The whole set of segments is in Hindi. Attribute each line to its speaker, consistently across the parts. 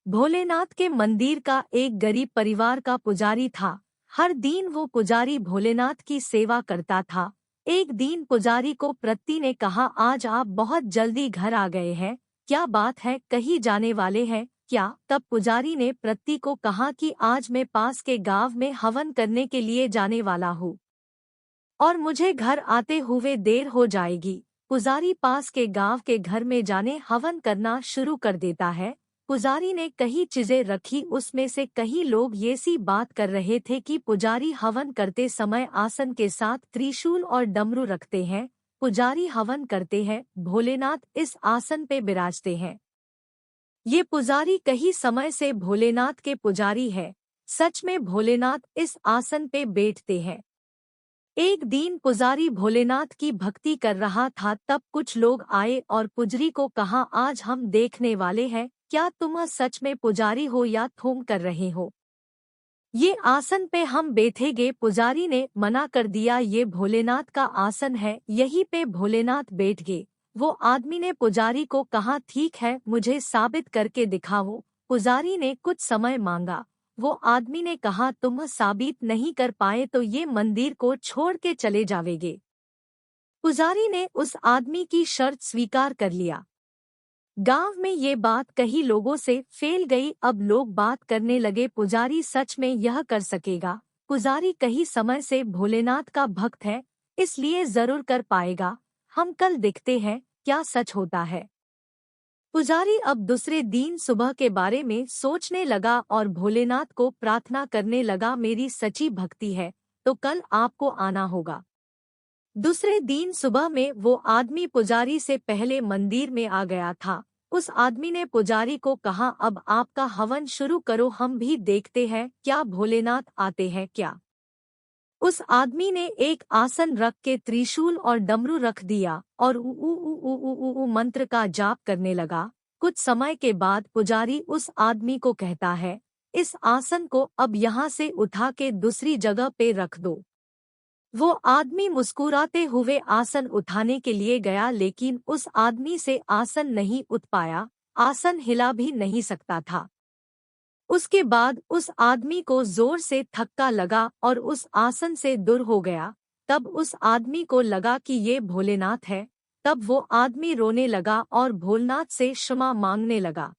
Speaker 1: भोलेनाथ के मंदिर का एक गरीब परिवार का पुजारी था। हर दिन वो पुजारी भोलेनाथ की सेवा करता था। एक दिन पुजारी को प्रत्ति ने कहा, आज आप बहुत जल्दी घर आ गए हैं, क्या बात है, कहीं जाने वाले हैं क्या? तब पुजारी ने प्रत्ति को कहा कि आज मैं पास के गांव में हवन करने के लिए जाने वाला हूँ और मुझे घर आते हुए देर हो जाएगी। पुजारी पास के गांव के घर में जाने हवन करना शुरू कर देता है। पुजारी ने कई चीजें रखी, उसमें से कई लोग ये सी बात कर रहे थे कि पुजारी हवन करते समय आसन के साथ त्रिशूल और डमरू रखते हैं। पुजारी हवन करते हैं, भोलेनाथ इस आसन पे विराजते हैं। ये पुजारी कई समय से भोलेनाथ के पुजारी है। सच में भोलेनाथ इस आसन पे बैठते हैं। एक दिन पुजारी भोलेनाथ की भक्ति कर रहा था, तब कुछ लोग आए और पुजारी को कहा, आज हम देखने वाले हैं क्या तुम सच में पुजारी हो या थोम कर रहे हो। ये आसन पे हम बैठेंगे। पुजारी ने मना कर दिया, ये भोलेनाथ का आसन है, यहीं पे भोलेनाथ बैठ गए। वो आदमी ने पुजारी को कहा, ठीक है, मुझे साबित करके दिखाओ। पुजारी ने कुछ समय मांगा। वो आदमी ने कहा, तुम साबित नहीं कर पाए तो ये मंदिर को छोड़ के चले जावेगे। पुजारी ने उस आदमी की शर्त स्वीकार कर लिया। गांव में ये बात कई लोगों से फैल गई। अब लोग बात करने लगे, पुजारी सच में यह कर सकेगा। पुजारी कई समय से भोलेनाथ का भक्त है, इसलिए जरूर कर पाएगा। हम कल देखते हैं क्या सच होता है। पुजारी अब दूसरे दिन सुबह के बारे में सोचने लगा और भोलेनाथ को प्रार्थना करने लगा, मेरी सच्ची भक्ति है तो कल आपको आना होगा। दूसरे दिन सुबह में वो आदमी पुजारी से पहले मंदिर में आ गया था। उस आदमी ने पुजारी को कहा, अब आपका हवन शुरू करो, हम भी देखते हैं क्या भोलेनाथ आते हैं क्या। उस आदमी ने एक आसन रख के त्रिशूल और डमरू रख दिया और ऊ ऊ ऊ ऊ ऊ ऊ ऊ मंत्र का जाप करने लगा। कुछ समय के बाद पुजारी उस आदमी को कहता है, इस आसन को अब यहाँ से उठा के दूसरी जगह पे रख दो। वो आदमी मुस्कुराते हुए आसन उठाने के लिए गया, लेकिन उस आदमी से आसन नहीं उठ पाया, आसन हिला भी नहीं सकता था। उसके बाद उस आदमी को जोर से धक्का लगा और उस आसन से दूर हो गया। तब उस आदमी को लगा कि ये भोलेनाथ है। तब वो आदमी रोने लगा और भोलेनाथ से क्षमा मांगने लगा,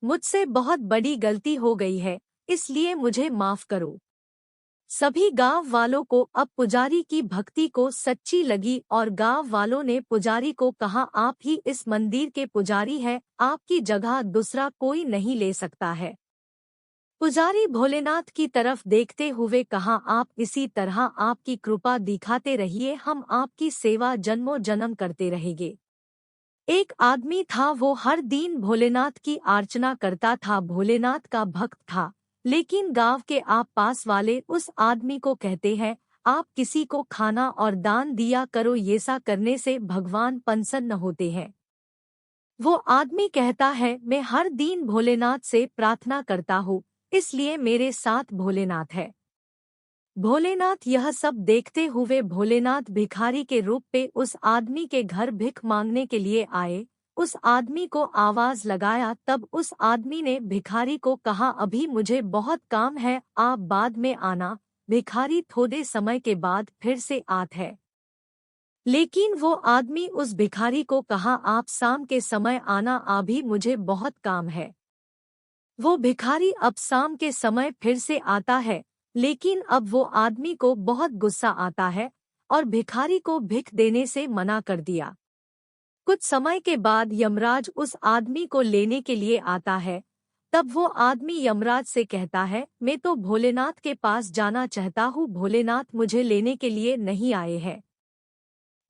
Speaker 1: मुझसे बहुत बड़ी गलती हो गई है, इसलिए मुझे माफ करो। सभी गांव वालों को अब पुजारी की भक्ति को सच्ची लगी और गांव वालों ने पुजारी को कहा, आप ही इस मंदिर के पुजारी हैं, आपकी जगह दूसरा कोई नहीं ले सकता है। पुजारी भोलेनाथ की तरफ देखते हुए कहा, आप इसी तरह आपकी कृपा दिखाते रहिए, हम आपकी सेवा जन्मों जन्म करते रहेंगे। एक आदमी था, वो हर दिन भोलेनाथ की अर्चना करता था, भोलेनाथ का भक्त था। लेकिन गांव के आप पास वाले उस आदमी को कहते हैं, आप किसी को खाना और दान दिया करो, ऐसा करने से भगवान प्रसन्न होते हैं। वो आदमी कहता है, मैं हर दिन भोलेनाथ से प्रार्थना करता हूँ, इसलिए मेरे साथ भोलेनाथ है। भोलेनाथ यह सब देखते हुए भोलेनाथ भिखारी के रूप में उस आदमी के घर भिख मांगने के लिए आए। उस आदमी को आवाज लगाया, तब उस आदमी ने भिखारी को कहा, अभी मुझे बहुत काम है, आप बाद में आना। भिखारी थोड़े समय के बाद फिर से आत है, लेकिन वो आदमी उस भिखारी को कहा, आप शाम के समय आना, अभी मुझे बहुत काम है। वो भिखारी अब शाम के समय फिर से आता है, लेकिन अब वो आदमी को बहुत गुस्सा आता है और भिखारी को भिख देने से मना कर दिया। कुछ समय के बाद यमराज उस आदमी को लेने के लिए आता है। तब वो आदमी यमराज से कहता है, मैं तो भोलेनाथ के पास जाना चाहता हूँ, भोलेनाथ मुझे लेने के लिए नहीं आए हैं।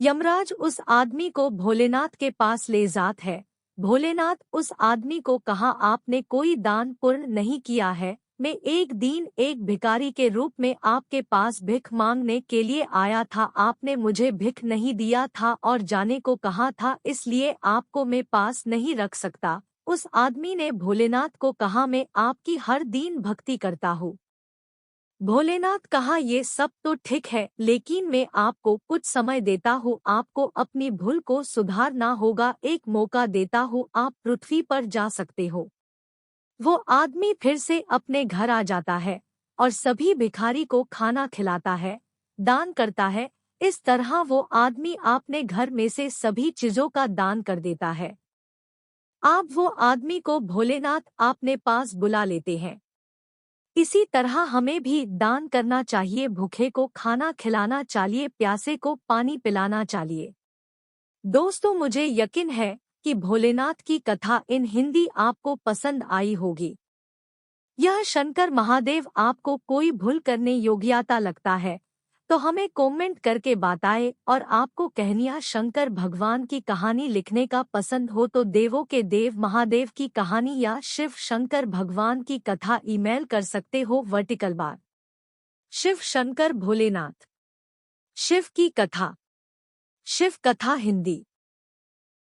Speaker 1: यमराज उस आदमी को भोलेनाथ के पास ले जात है। भोलेनाथ उस आदमी को कहा, आपने कोई दान पुण्य नहीं किया है, मैं एक दिन एक भिखारी के रूप में आपके पास भिख मांगने के लिए आया था, आपने मुझे भिख नहीं दिया था और जाने को कहा था, इसलिए आपको मैं पास नहीं रख सकता। उस आदमी ने भोलेनाथ को कहा, मैं आपकी हर दिन भक्ति करता हूँ। भोलेनाथ कहा, ये सब तो ठीक है, लेकिन मैं आपको कुछ समय देता हूँ, आपको अपनी भूल को सुधारना होगा, एक मौका देता हूँ, आप पृथ्वी पर जा सकते हो। वो आदमी फिर से अपने घर आ जाता है और सभी भिखारी को खाना खिलाता है, दान करता है। इस तरह वो आदमी अपने घर में से सभी चीजों का दान कर देता है। आप वो आदमी को भोलेनाथ अपने पास बुला लेते हैं। इसी तरह हमें भी दान करना चाहिए, भूखे को खाना खिलाना चाहिए, प्यासे को पानी पिलाना चाहिए। दोस्तों, मुझे यकीन है कि भोलेनाथ की कथा इन हिंदी आपको पसंद आई होगी। यह शंकर महादेव आपको कोई भूल करने योग्यता लगता है तो हमें कमेंट करके बताएं, और आपको कहानियां शंकर भगवान की कहानी लिखने का पसंद हो तो देवों के देव महादेव की कहानी या शिव शंकर भगवान की कथा ईमेल कर सकते हो। वर्टिकल बार शिव शंकर भोलेनाथ शिव की कथा शिव कथा हिंदी।